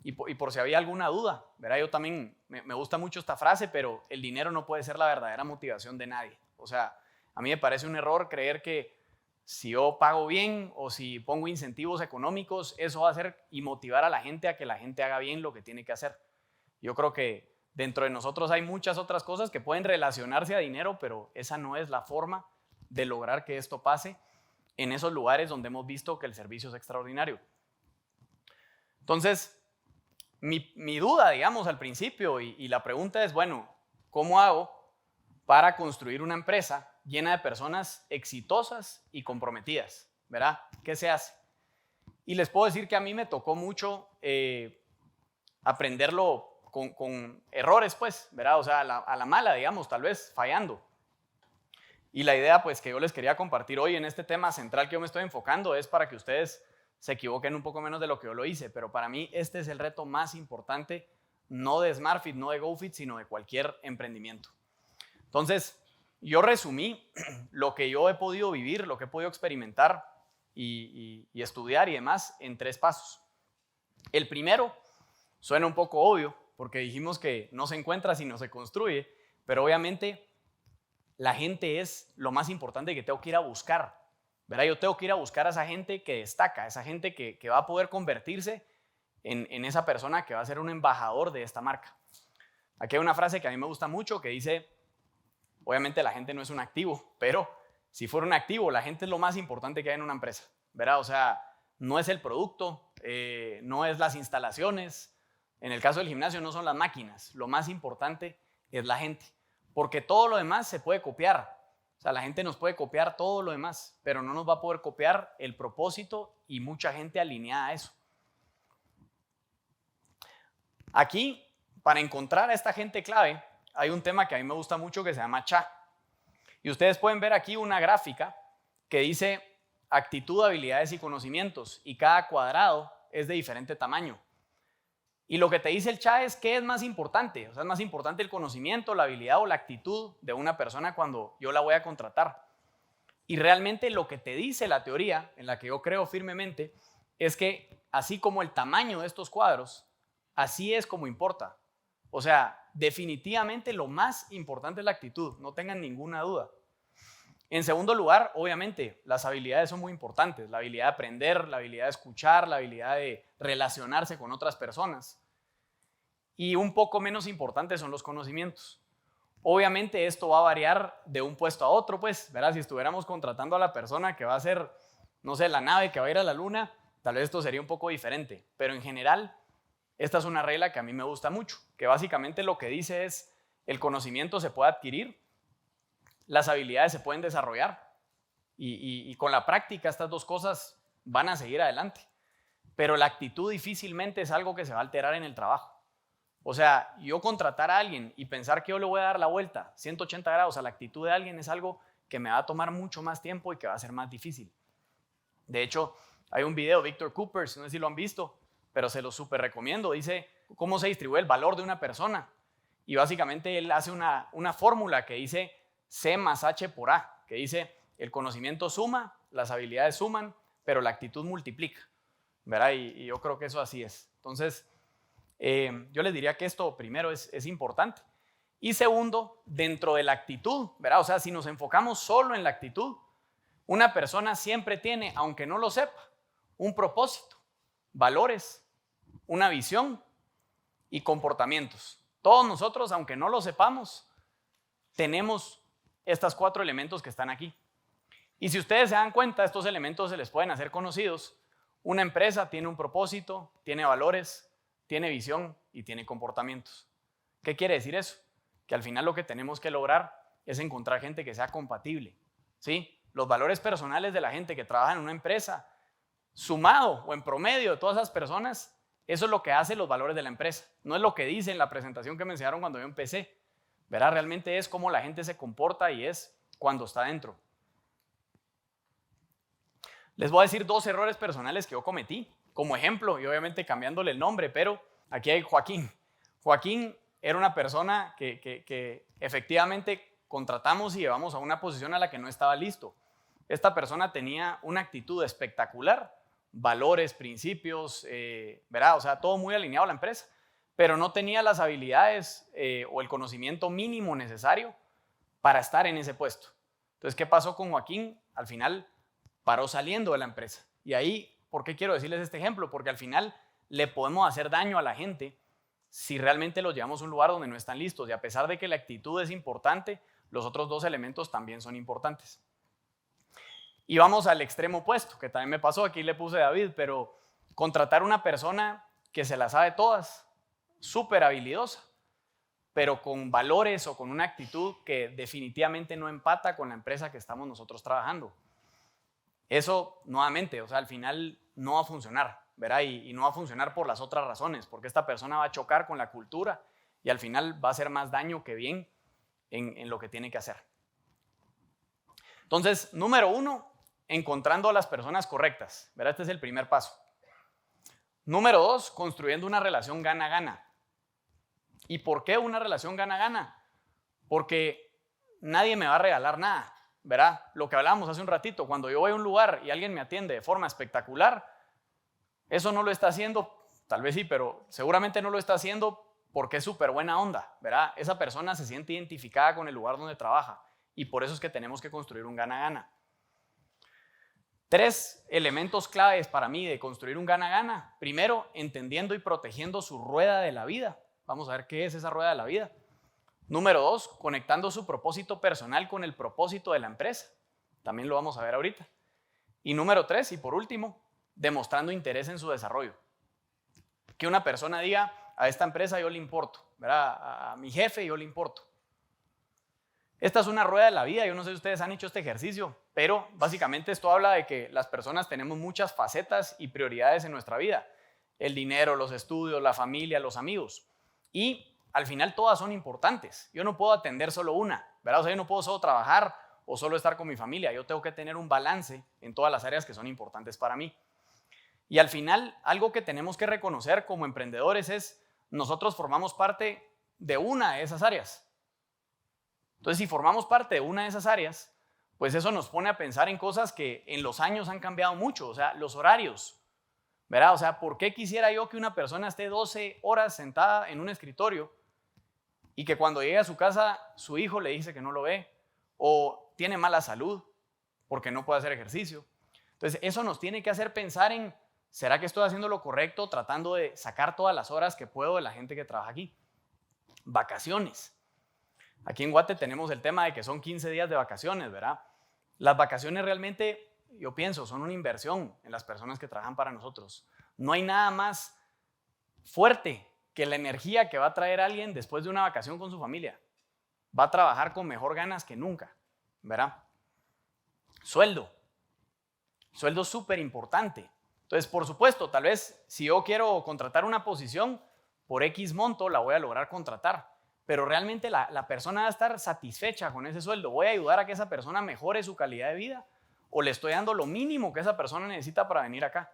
y por si había alguna duda, ¿verdad? Yo también me gusta mucho esta frase, pero el dinero no puede ser la verdadera motivación de nadie. O sea, a mí me parece un error creer que si yo pago bien o si pongo incentivos económicos, eso va a hacer y motivar a la gente a que la gente haga bien lo que tiene que hacer. Yo creo que dentro de nosotros hay muchas otras cosas que pueden relacionarse a dinero, pero esa no es la forma de lograr que esto pase en esos lugares donde hemos visto que el servicio es extraordinario. Entonces, mi duda, digamos, al principio y la pregunta es, bueno, ¿cómo hago para construir una empresa llena de personas exitosas y comprometidas? ¿Verdad? ¿Qué se hace? Y les puedo decir que a mí me tocó mucho aprenderlo con errores, pues, ¿verdad? O sea, a la mala, digamos, tal vez fallando. Y la idea, pues, que yo les quería compartir hoy en este tema central que yo me estoy enfocando es para que ustedes se equivoquen un poco menos de lo que yo lo hice, pero para mí este es el reto más importante no de SmartFit, no de GoFit, sino de cualquier emprendimiento. Entonces, yo resumí lo que yo he podido vivir, lo que he podido experimentar y estudiar y demás en 3 pasos. El primero suena un poco obvio, porque dijimos que no se encuentra sino se construye, pero obviamente la gente es lo más importante que tengo que ir a buscar. ¿Verdad? Yo tengo que ir a buscar a esa gente que destaca, a esa gente que va a poder convertirse en esa persona que va a ser un embajador de esta marca. Aquí hay una frase que a mí me gusta mucho que dice, obviamente la gente no es un activo, pero si fuera un activo, la gente es lo más importante que hay en una empresa, ¿verdad? O sea, no es el producto, no es las instalaciones, en el caso del gimnasio no son las máquinas, lo más importante es la gente, porque todo lo demás se puede copiar. O sea, la gente nos puede copiar todo lo demás, pero no nos va a poder copiar el propósito y mucha gente alineada a eso. Aquí, para encontrar a esta gente clave, hay un tema que a mí me gusta mucho que se llama CHA. Y ustedes pueden ver aquí una gráfica que dice actitud, habilidades y conocimientos, y cada cuadrado es de diferente tamaño. Y lo que te dice el CHA es qué es más importante. O sea, es más importante el conocimiento, la habilidad o la actitud de una persona cuando yo la voy a contratar. Y realmente lo que te dice la teoría, en la que yo creo firmemente, es que así como el tamaño de estos cuadros, así es como importa. O sea, definitivamente lo más importante es la actitud, no tengan ninguna duda. En segundo lugar, obviamente, las habilidades son muy importantes. La habilidad de aprender, la habilidad de escuchar, la habilidad de relacionarse con otras personas. Y un poco menos importantes son los conocimientos. Obviamente esto va a variar de un puesto a otro, pues, ¿verdad? Si estuviéramos contratando a la persona que va a hacer, no sé, la nave que va a ir a la luna, tal vez esto sería un poco diferente. Pero en general, esta es una regla que a mí me gusta mucho, que básicamente lo que dice es, el conocimiento se puede adquirir, las habilidades se pueden desarrollar y con la práctica estas dos cosas van a seguir adelante. Pero la actitud difícilmente es algo que se va a alterar en el trabajo. O sea, yo contratar a alguien y pensar que yo le voy a dar la vuelta 180 grados a la actitud de alguien es algo que me va a tomar mucho más tiempo y que va a ser más difícil. De hecho, hay un video de Victor Coopers, no sé si lo han visto, pero se lo súper recomiendo. Dice cómo se distribuye el valor de una persona. Y básicamente él hace una fórmula que dice C más H por A, que dice el conocimiento suma, las habilidades suman, pero la actitud multiplica, ¿verdad? Y yo creo que eso así es. Entonces, yo les diría que esto primero es importante. Y segundo, dentro de la actitud, ¿verdad? O sea, si nos enfocamos solo en la actitud, una persona siempre tiene, aunque no lo sepa, un propósito, valores, una visión y comportamientos. Todos nosotros, aunque no lo sepamos, tenemos estos 4 elementos que están aquí. Y si ustedes se dan cuenta, estos elementos se les pueden hacer conocidos. Una empresa tiene un propósito, tiene valores, tiene visión y tiene comportamientos. ¿Qué quiere decir eso? Que al final lo que tenemos que lograr es encontrar gente que sea compatible, ¿sí? Los valores personales de la gente que trabaja en una empresa, sumado o en promedio de todas esas personas, eso es lo que hace los valores de la empresa. No es lo que dice en la presentación que me enseñaron cuando yo empecé, ¿verdad? Realmente es cómo la gente se comporta y es cuando está dentro. Les voy a decir 2 errores personales que yo cometí, como ejemplo, y obviamente cambiándole el nombre, pero aquí hay Joaquín. Joaquín era una persona que efectivamente contratamos y llevamos a una posición a la que no estaba listo. Esta persona tenía una actitud espectacular, valores, principios, ¿verdad? O sea, todo muy alineado a la empresa, pero no tenía las habilidades o el conocimiento mínimo necesario para estar en ese puesto. Entonces, ¿qué pasó con Joaquín? Al final paró saliendo de la empresa. Y ahí, ¿por qué quiero decirles este ejemplo? Porque al final le podemos hacer daño a la gente si realmente los llevamos a un lugar donde no están listos. Y a pesar de que la actitud es importante, los otros 2 elementos también son importantes. Y vamos al extremo opuesto, que también me pasó, aquí le puse David, pero contratar una persona que se la sabe todas, súper habilidosa, pero con valores o con una actitud que definitivamente no empata con la empresa que estamos nosotros trabajando. Eso, nuevamente, o sea, al final no va a funcionar, ¿verdad? Y no va a funcionar por las otras razones, porque esta persona va a chocar con la cultura y al final va a hacer más daño que bien en lo que tiene que hacer. Entonces, número 1, encontrando a las personas correctas, ¿verdad? Este es el primer paso. Número 2, construyendo una relación gana-gana. ¿Y por qué una relación gana-gana? Porque nadie me va a regalar nada, ¿verdad? Lo que hablábamos hace un ratito, cuando yo voy a un lugar y alguien me atiende de forma espectacular, eso no lo está haciendo, tal vez sí, pero seguramente no lo está haciendo porque es súper buena onda, ¿verdad? Esa persona se siente identificada con el lugar donde trabaja y por eso es que tenemos que construir un gana-gana. 3 elementos claves para mí de construir un gana-gana. Primero, entendiendo y protegiendo su rueda de la vida. Vamos a ver qué es esa rueda de la vida. Número 2, conectando su propósito personal con el propósito de la empresa. También lo vamos a ver ahorita. Y número 3, y por último, demostrando interés en su desarrollo. Que una persona diga, a esta empresa yo le importo, ¿verdad? A mi jefe yo le importo. Esta es una rueda de la vida, yo no sé si ustedes han hecho este ejercicio, pero básicamente esto habla de que las personas tenemos muchas facetas y prioridades en nuestra vida. El dinero, los estudios, la familia, los amigos. Y al final todas son importantes. Yo no puedo atender solo una, ¿verdad? O sea, yo no puedo solo trabajar o solo estar con mi familia. Yo tengo que tener un balance en todas las áreas que son importantes para mí. Y al final, algo que tenemos que reconocer como emprendedores es, nosotros formamos parte de una de esas áreas. Entonces, si formamos parte de una de esas áreas, pues eso nos pone a pensar en cosas que en los años han cambiado mucho, o sea, los horarios, ¿verdad? O sea, ¿por qué quisiera yo que una persona esté 12 horas sentada en un escritorio y que cuando llegue a su casa su hijo le dice que no lo ve o tiene mala salud porque no puede hacer ejercicio? Entonces, eso nos tiene que hacer pensar en, ¿será que estoy haciendo lo correcto tratando de sacar todas las horas que puedo de la gente que trabaja aquí? Vacaciones. Aquí en Guate tenemos el tema de que son 15 días de vacaciones, ¿verdad? Las vacaciones realmente, yo pienso, son una inversión en las personas que trabajan para nosotros. No hay nada más fuerte que la energía que va a traer alguien después de una vacación con su familia. Va a trabajar con mejor ganas que nunca, ¿verdad? Sueldo. Sueldo es súper importante. Entonces, por supuesto, tal vez si yo quiero contratar una posición, por X monto la voy a lograr contratar. Pero realmente la persona va a estar satisfecha con ese sueldo. ¿Voy a ayudar a que esa persona mejore su calidad de vida? ¿O le estoy dando lo mínimo que esa persona necesita para venir acá?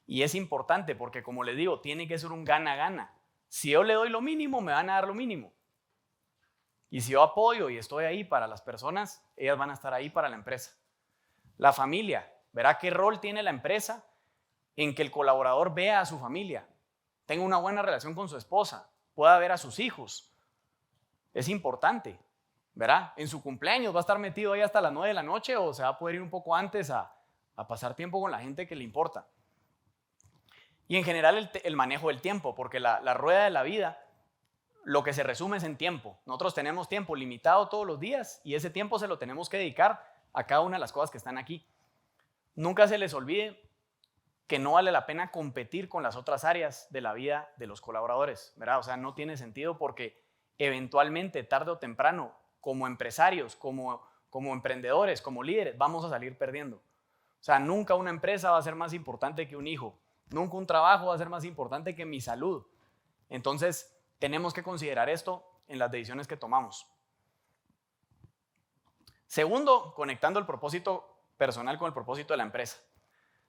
Y es importante porque, como les digo, tiene que ser un gana-gana. Si yo le doy lo mínimo, me van a dar lo mínimo. Y si yo apoyo y estoy ahí para las personas, ellas van a estar ahí para la empresa. La familia, verá qué rol tiene la empresa en que el colaborador vea a su familia, tenga una buena relación con su esposa, pueda ver a sus hijos. Es importante, ¿verdad? En su cumpleaños va a estar metido ahí hasta las 9 de la noche o se va a poder ir un poco antes a pasar tiempo con la gente que le importa. Y en general el manejo del tiempo, porque la rueda de la vida, lo que se resume es en tiempo. Nosotros tenemos tiempo limitado todos los días y ese tiempo se lo tenemos que dedicar a cada una de las cosas que están aquí. Nunca se les olvide que no vale la pena competir con las otras áreas de la vida de los colaboradores, ¿verdad? O sea, no tiene sentido porque eventualmente, tarde o temprano, como empresarios, como emprendedores, como líderes, vamos a salir perdiendo. O sea, nunca una empresa va a ser más importante que un hijo. Nunca un trabajo va a ser más importante que mi salud. Entonces, tenemos que considerar esto en las decisiones que tomamos. Segundo, conectando el propósito personal con el propósito de la empresa.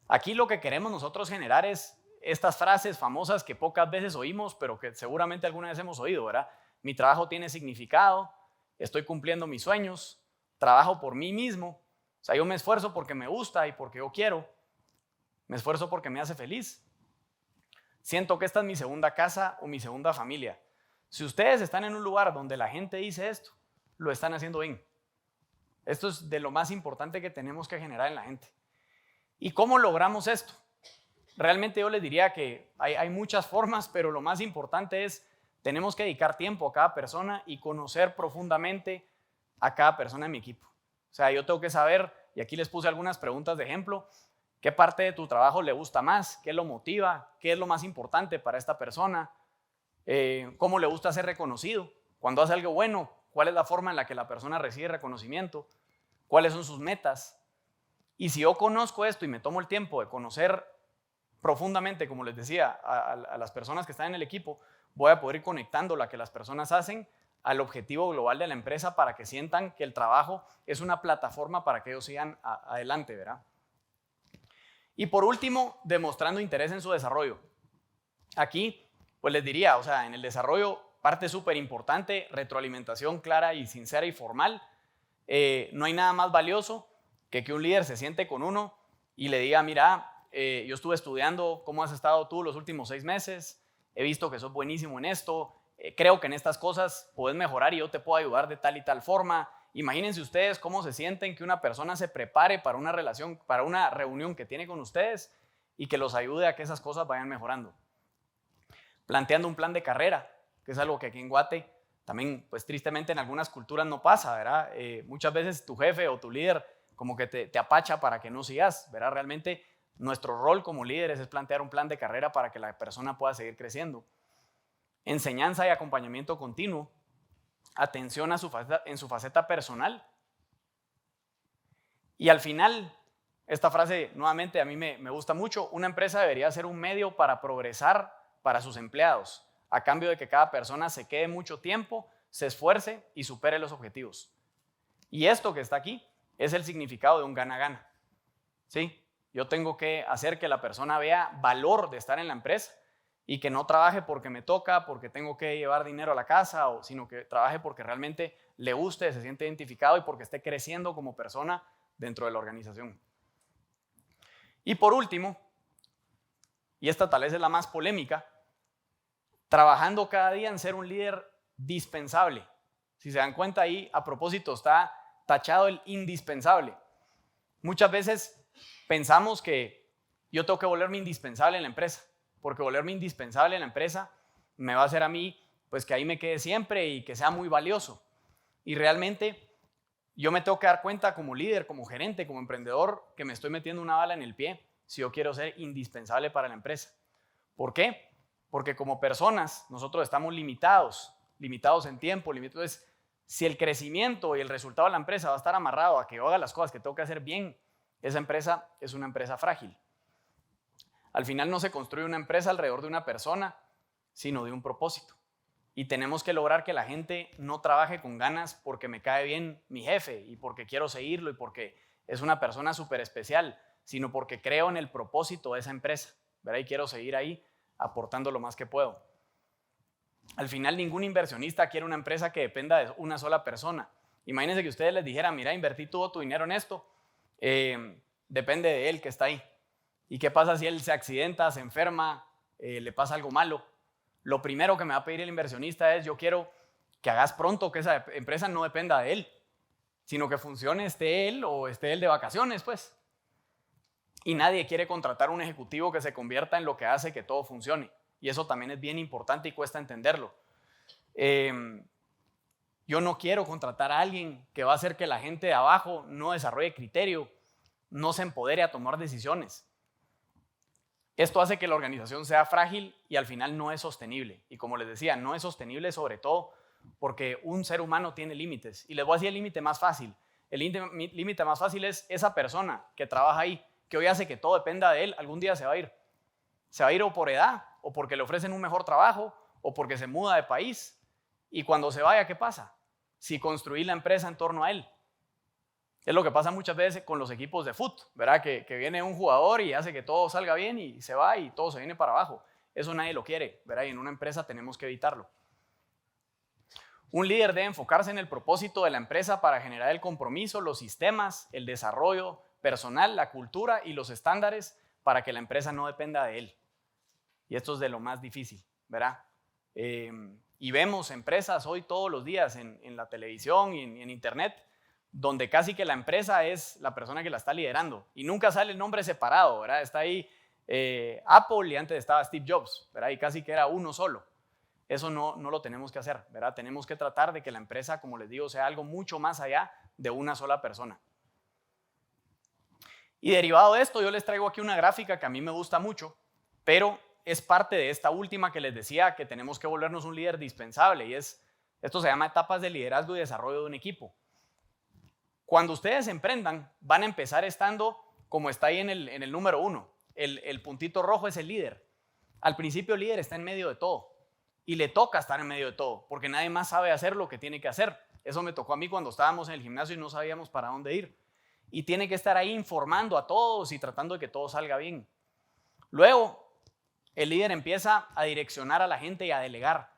Aquí lo que queremos nosotros generar es estas frases famosas que pocas veces oímos, pero que seguramente alguna vez hemos oído, ¿verdad? Mi trabajo tiene significado, estoy cumpliendo mis sueños, trabajo por mí mismo. O sea, yo me esfuerzo porque me gusta y porque yo quiero. Me esfuerzo porque me hace feliz. Siento que esta es mi segunda casa o mi segunda familia. Si ustedes están en un lugar donde la gente dice esto, lo están haciendo bien. Esto es de lo más importante que tenemos que generar en la gente. ¿Y cómo logramos esto? Realmente yo les diría que hay muchas formas, pero lo más importante es, tenemos que dedicar tiempo a cada persona y conocer profundamente a cada persona en mi equipo. O sea, yo tengo que saber, y aquí les puse algunas preguntas de ejemplo, qué parte de tu trabajo le gusta más, qué lo motiva, qué es lo más importante para esta persona, cómo le gusta ser reconocido, cuando hace algo bueno, cuál es la forma en la que la persona recibe reconocimiento, cuáles son sus metas. Y si yo conozco esto y me tomo el tiempo de conocer profundamente, como les decía, a las personas que están en el equipo, voy a poder ir conectando lo que las personas hacen al objetivo global de la empresa para que sientan que el trabajo es una plataforma para que ellos sigan adelante, ¿verdad? Y por último, demostrando interés en su desarrollo. Aquí, pues les diría, o sea, en el desarrollo parte súper importante, retroalimentación clara y sincera y formal. No hay nada más valioso que un líder se siente con uno y le diga, mira, yo estuve estudiando cómo has estado tú los últimos 6 meses, he visto que sos buenísimo en esto, creo que en estas cosas puedes mejorar y yo te puedo ayudar de tal y tal forma. Imagínense ustedes cómo se sienten que una persona se prepare para una relación, para una reunión que tiene con ustedes y que los ayude a que esas cosas vayan mejorando. Planteando un plan de carrera, que es algo que aquí en Guate también, pues tristemente en algunas culturas no pasa, ¿verdad? Muchas veces tu jefe o tu líder como que te apacha para que no sigas, ¿verdad? Realmente nuestro rol como líderes es plantear un plan de carrera para que la persona pueda seguir creciendo. Enseñanza y acompañamiento continuo, atención en su faceta personal. Y al final, esta frase nuevamente a mí me gusta mucho, una empresa debería ser un medio para progresar para sus empleados, a cambio de que cada persona se quede mucho tiempo, se esfuerce y supere los objetivos. Y esto que está aquí es el significado de un gana-gana. ¿Sí? Yo tengo que hacer que la persona vea valor de estar en la empresa y que no trabaje porque me toca, porque tengo que llevar dinero a la casa, sino que trabaje porque realmente le guste, se siente identificado y porque esté creciendo como persona dentro de la organización. Y por último, y esta tal vez es la más polémica, trabajando cada día en ser un líder dispensable. Si se dan cuenta ahí, a propósito, está tachado el indispensable. Muchas veces pensamos que yo tengo que volverme indispensable en la empresa, porque volverme indispensable en la empresa me va a hacer a mí, pues que ahí me quede siempre y que sea muy valioso. Y realmente yo me tengo que dar cuenta como líder, como gerente, como emprendedor, que me estoy metiendo una bala en el pie si yo quiero ser indispensable para la empresa. ¿Por qué? Porque como personas nosotros estamos limitados en tiempo, entonces si el crecimiento y el resultado de la empresa va a estar amarrado a que yo haga las cosas que tengo que hacer bien, esa empresa es una empresa frágil. Al final no se construye una empresa alrededor de una persona, sino de un propósito. Y tenemos que lograr que la gente no trabaje con ganas porque me cae bien mi jefe y porque quiero seguirlo y porque es una persona súper especial, sino porque creo en el propósito de esa empresa, ¿verdad? Y quiero seguir ahí aportando lo más que puedo. Al final ningún inversionista quiere una empresa que dependa de una sola persona. Imagínense que ustedes les dijeran, mira, invertí todo tu dinero en esto, depende de él que está ahí. ¿Y qué pasa si él se accidenta, se enferma, le pasa algo malo? Lo primero que me va a pedir el inversionista es, yo quiero que hagas pronto que esa empresa no dependa de él, sino que funcione, esté él o esté él de vacaciones, pues. Y nadie quiere contratar un ejecutivo que se convierta en lo que hace que todo funcione. Y eso también es bien importante y cuesta entenderlo. Yo no quiero contratar a alguien que va a hacer que la gente de abajo no desarrolle criterio, no se empodere a tomar decisiones. Esto hace que la organización sea frágil y al final no es sostenible. Y como les decía, no es sostenible sobre todo porque un ser humano tiene límites. Y les voy a decir el límite más fácil. El límite más fácil es esa persona que trabaja ahí, que hoy hace que todo dependa de él, algún día se va a ir. Se va a ir o por edad, o porque le ofrecen un mejor trabajo, o porque se muda de país. Y cuando se vaya, ¿qué pasa? Si construí la empresa en torno a él. Es lo que pasa muchas veces con los equipos de fútbol, ¿verdad? Que viene un jugador y hace que todo salga bien y se va y todo se viene para abajo. Eso nadie lo quiere, ¿verdad? Y en una empresa tenemos que evitarlo. Un líder debe enfocarse en el propósito de la empresa para generar el compromiso, los sistemas, el desarrollo personal, la cultura y los estándares para que la empresa no dependa de él. Y esto es de lo más difícil, ¿verdad? Y vemos empresas hoy todos los días en la televisión y en internet, donde casi que la empresa es la persona que la está liderando y nunca sale el nombre separado, ¿verdad? Está ahí Apple y antes estaba Steve Jobs, ¿verdad? Y casi que era uno solo. Eso no lo tenemos que hacer, ¿verdad? Tenemos que tratar de que la empresa, como les digo, sea algo mucho más allá de una sola persona. Y derivado de esto, yo les traigo aquí una gráfica que a mí me gusta mucho, pero es parte de esta última que les decía que tenemos que volvernos un líder dispensable y esto se llama etapas de liderazgo y desarrollo de un equipo. Cuando ustedes emprendan, van a empezar estando como está ahí en el número 1. El puntito rojo es el líder. Al principio el líder está en medio de todo y le toca estar en medio de todo porque nadie más sabe hacer lo que tiene que hacer. Eso me tocó a mí cuando estábamos en el gimnasio y no sabíamos para dónde ir. Y tiene que estar ahí informando a todos y tratando de que todo salga bien. Luego, el líder empieza a direccionar a la gente y a delegar.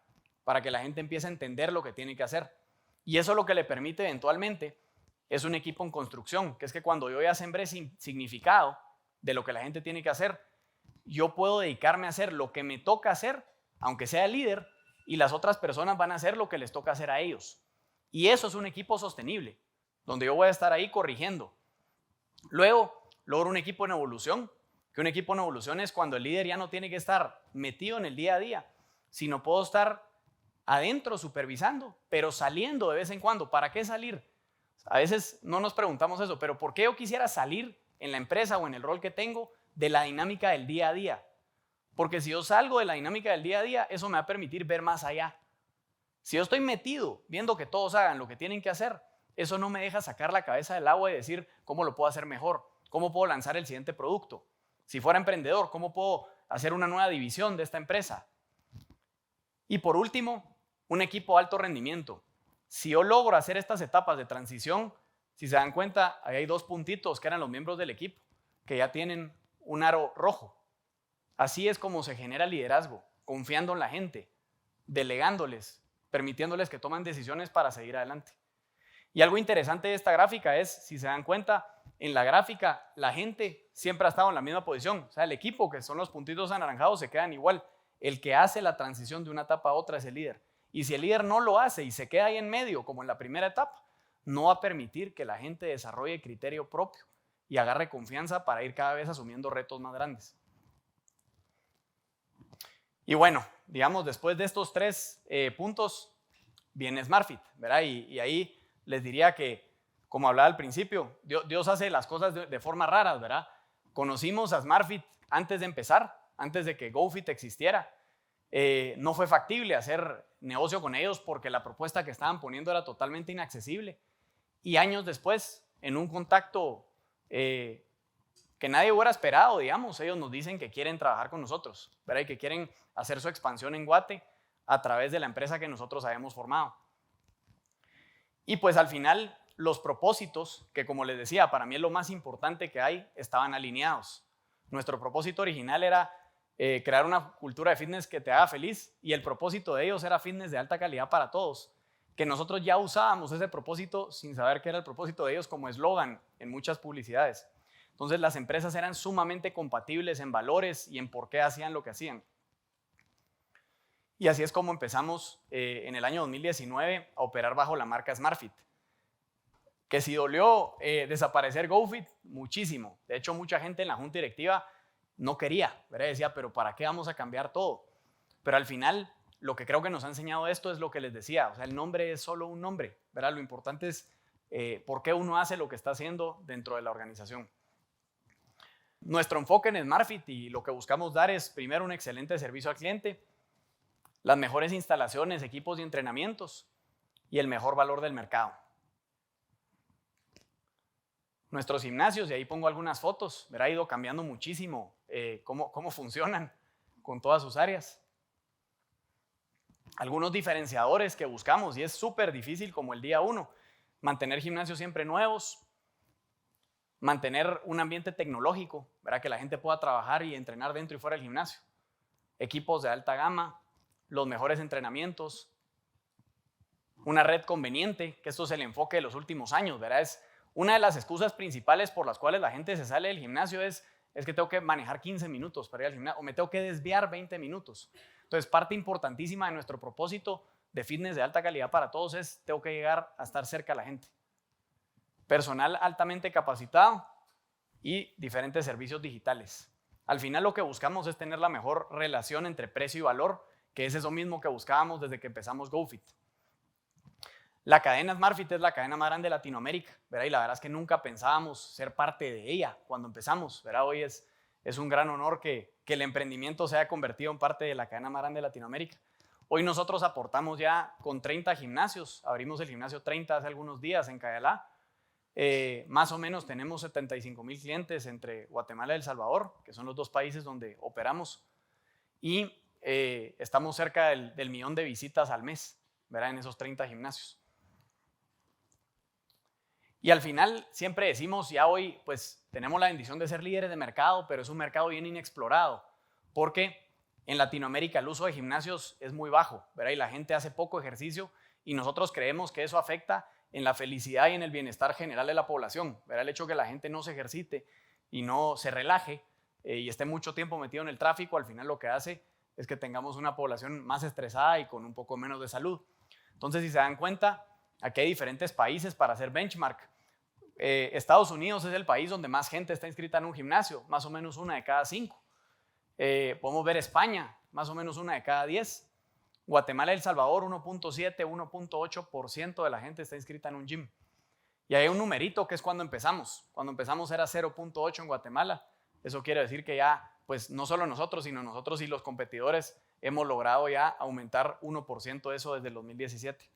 para que la gente empiece a entender lo que tiene que hacer. Y eso lo que le permite eventualmente es un equipo en construcción, que es que cuando yo ya sembré significado de lo que la gente tiene que hacer, yo puedo dedicarme a hacer lo que me toca hacer, aunque sea el líder, y las otras personas van a hacer lo que les toca hacer a ellos. Y eso es un equipo sostenible, donde yo voy a estar ahí corrigiendo. Luego, logro un equipo en evolución, que un equipo en evolución es cuando el líder ya no tiene que estar metido en el día a día, sino puedo estar adentro supervisando, pero saliendo de vez en cuando. ¿Para qué salir? A veces no nos preguntamos eso, pero ¿por qué yo quisiera salir en la empresa o en el rol que tengo de la dinámica del día a día? Porque si yo salgo de la dinámica del día a día, eso me va a permitir ver más allá. Si yo estoy metido viendo que todos hagan lo que tienen que hacer, eso no me deja sacar la cabeza del agua y decir cómo lo puedo hacer mejor, cómo puedo lanzar el siguiente producto. Si fuera emprendedor, cómo puedo hacer una nueva división de esta empresa. Y por último, un equipo de alto rendimiento. Si yo logro hacer estas etapas de transición, si se dan cuenta, ahí hay 2 puntitos que eran los miembros del equipo, que ya tienen un aro rojo. Así es como se genera liderazgo, confiando en la gente, delegándoles, permitiéndoles que tomen decisiones para seguir adelante. Y algo interesante de esta gráfica es, si se dan cuenta, en la gráfica la gente siempre ha estado en la misma posición. O sea, el equipo, que son los puntitos anaranjados, se quedan igual. El que hace la transición de una etapa a otra es el líder. Y si el líder no lo hace y se queda ahí en medio, como en la primera etapa, no va a permitir que la gente desarrolle criterio propio y agarre confianza para ir cada vez asumiendo retos más grandes. Y bueno, digamos, después de estos 3 puntos, viene SmartFit, ¿verdad? Y ahí les diría que, como hablaba al principio, Dios hace las cosas de forma raras, ¿verdad? Conocimos a SmartFit antes de empezar, antes de que GoFit existiera. No fue factible hacer negocio con ellos porque la propuesta que estaban poniendo era totalmente inaccesible. Y años después, en un contacto que nadie hubiera esperado, digamos, ellos nos dicen que quieren trabajar con nosotros, ¿verdad? Y que quieren hacer su expansión en Guate a través de la empresa que nosotros habíamos formado. Y pues al final los propósitos, que como les decía, para mí es lo más importante que hay, estaban alineados. Nuestro propósito original era crear una cultura de fitness que te haga feliz, y el propósito de ellos era fitness de alta calidad para todos, que nosotros ya usábamos ese propósito sin saber qué era el propósito de ellos como eslogan en muchas publicidades. Entonces las empresas eran sumamente compatibles en valores y en por qué hacían lo que hacían. Y así es como empezamos en el año 2019 a operar bajo la marca SmartFit. Que si dolió desaparecer GoFit, muchísimo. De hecho, mucha gente en la junta directiva no quería, ¿verdad? Decía, pero ¿para qué vamos a cambiar todo? Pero al final, lo que creo que nos ha enseñado esto es lo que les decía. O sea, el nombre es solo un nombre, ¿verdad? Lo importante es por qué uno hace lo que está haciendo dentro de la organización. Nuestro enfoque en SmartFit y lo que buscamos dar es, primero, un excelente servicio al cliente, las mejores instalaciones, equipos y entrenamientos y el mejor valor del mercado. Nuestros gimnasios, y ahí pongo algunas fotos, ha ido cambiando muchísimo cómo funcionan con todas sus áreas. Algunos diferenciadores que buscamos, y es súper difícil como el día 1, mantener gimnasios siempre nuevos, mantener un ambiente tecnológico, que la gente pueda trabajar y entrenar dentro y fuera del gimnasio, equipos de alta gama, los mejores entrenamientos, una red conveniente, que esto es el enfoque de los últimos años, es una de las excusas principales por las cuales la gente se sale del gimnasio es que tengo que manejar 15 minutos para ir al gimnasio o me tengo que desviar 20 minutos. Entonces, parte importantísima de nuestro propósito de fitness de alta calidad para todos es tengo que llegar a estar cerca de la gente. Personal altamente capacitado y diferentes servicios digitales. Al final lo que buscamos es tener la mejor relación entre precio y valor, que es eso mismo que buscábamos desde que empezamos GoFit. La cadena SmartFit es la cadena más grande de Latinoamérica, ¿verdad? Y la verdad es que nunca pensábamos ser parte de ella cuando empezamos, ¿verdad? Hoy es un gran honor que el emprendimiento se haya convertido en parte de la cadena más grande de Latinoamérica. Hoy nosotros aportamos ya con 30 gimnasios, abrimos el gimnasio 30 hace algunos días en Cayalá. Más o menos tenemos 75,000 clientes entre Guatemala y El Salvador, que son los 2 países donde operamos, y estamos cerca del 1,000,000 de visitas al mes, ¿verdad? En esos 30 gimnasios. Y al final siempre decimos, ya hoy pues tenemos la bendición de ser líderes de mercado, pero es un mercado bien inexplorado, porque En Latinoamérica el uso de gimnasios es muy bajo, ¿verdad? Y la gente hace poco ejercicio y nosotros creemos que eso afecta en la felicidad y en el bienestar general de la población, ¿verdad? El hecho de que la gente no se ejercite y no se relaje y esté mucho tiempo metido en el tráfico, al final lo que hace es que tengamos una población más estresada y con un poco menos de salud. Entonces, si se dan cuenta, aquí hay diferentes países para hacer benchmark. Estados Unidos es el país donde más gente está inscrita en un gimnasio, más o menos 1 de cada 5. Podemos ver España, más o menos 1 de cada 10. Guatemala y El Salvador, 1.7, 1.8% de la gente está inscrita en un gym. Y hay un numerito que es cuando empezamos. Cuando empezamos era 0.8 en Guatemala. Eso quiere decir que ya, pues no solo nosotros, sino nosotros y los competidores hemos logrado ya aumentar 1% de eso desde el 2017.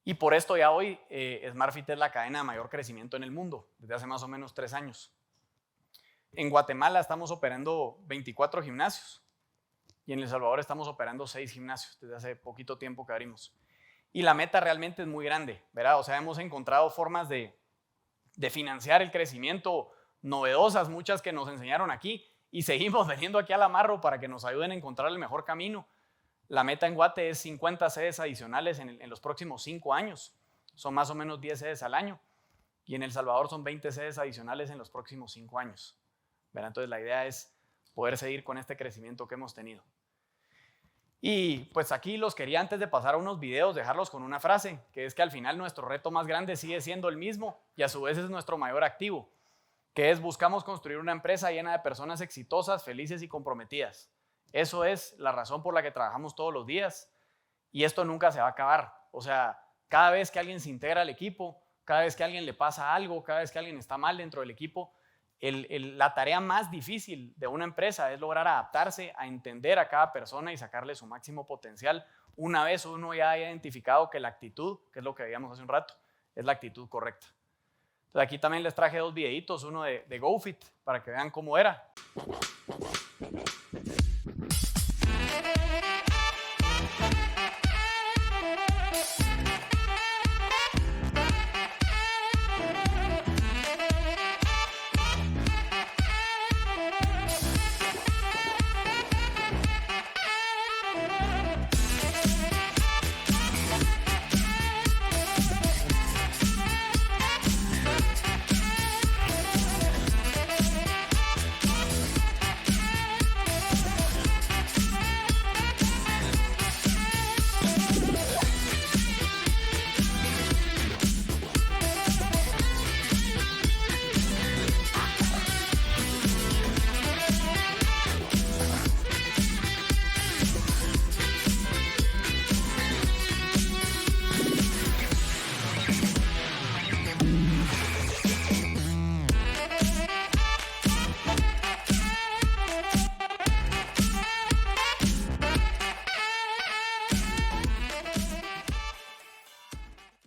Y por esto ya hoy SmartFit es la cadena de mayor crecimiento en el mundo, desde hace más o menos 3 años. En Guatemala estamos operando 24 gimnasios y en El Salvador estamos operando 6 gimnasios desde hace poquito tiempo que abrimos. Y la meta realmente es muy grande, ¿verdad? O sea, hemos encontrado formas de financiar el crecimiento novedosas, muchas que nos enseñaron aquí, y seguimos veniendo aquí al Amarro para que nos ayuden a encontrar el mejor camino. La meta en Guate es 50 sedes adicionales en los próximos 5 años. Son más o menos 10 sedes al año. Y en El Salvador son 20 sedes adicionales en los próximos 5 años. ¿Verdad? Entonces la idea es poder seguir con este crecimiento que hemos tenido. Y pues aquí los quería, antes de pasar a unos videos, dejarlos con una frase, que es que al final nuestro reto más grande sigue siendo el mismo y a su vez es nuestro mayor activo, que es buscamos construir una empresa llena de personas exitosas, felices y comprometidas. Eso es la razón por la que trabajamos todos los días y esto nunca se va a acabar. O sea, cada vez que alguien se integra al equipo, cada vez que a alguien le pasa algo, cada vez que alguien está mal dentro del equipo, la tarea más difícil de una empresa es lograr adaptarse a entender a cada persona y sacarle su máximo potencial una vez uno ya haya identificado que la actitud, que es lo que veíamos hace un rato, es la actitud correcta. Entonces aquí también les traje 2 videitos, uno de GoFit para que vean cómo era.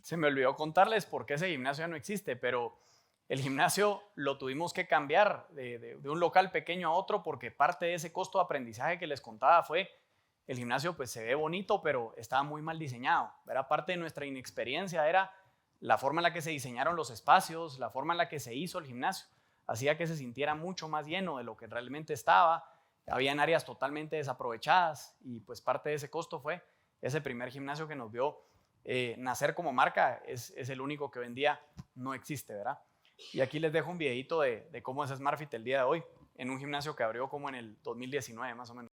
Se me olvidó contarles por qué ese gimnasio ya no existe, pero el gimnasio lo tuvimos que cambiar de un local pequeño a otro porque parte de ese costo de aprendizaje que les contaba fue el gimnasio pues se ve bonito, pero estaba muy mal diseñado. ¿Verdad? Parte de nuestra inexperiencia era la forma en la que se diseñaron los espacios, la forma en la que se hizo el gimnasio. Hacía que se sintiera mucho más lleno de lo que realmente estaba. Habían áreas totalmente desaprovechadas y pues parte de ese costo fue ese primer gimnasio que nos vio nacer como marca. Es el único que hoy en día no existe, ¿verdad? Y aquí les dejo un videito de cómo es SmartFit el día de hoy, en un gimnasio que abrió como en el 2019 más o menos.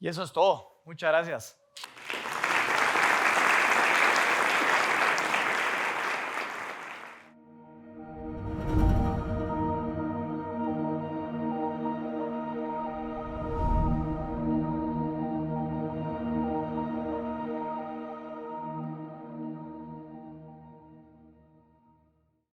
Y eso es todo. Muchas gracias.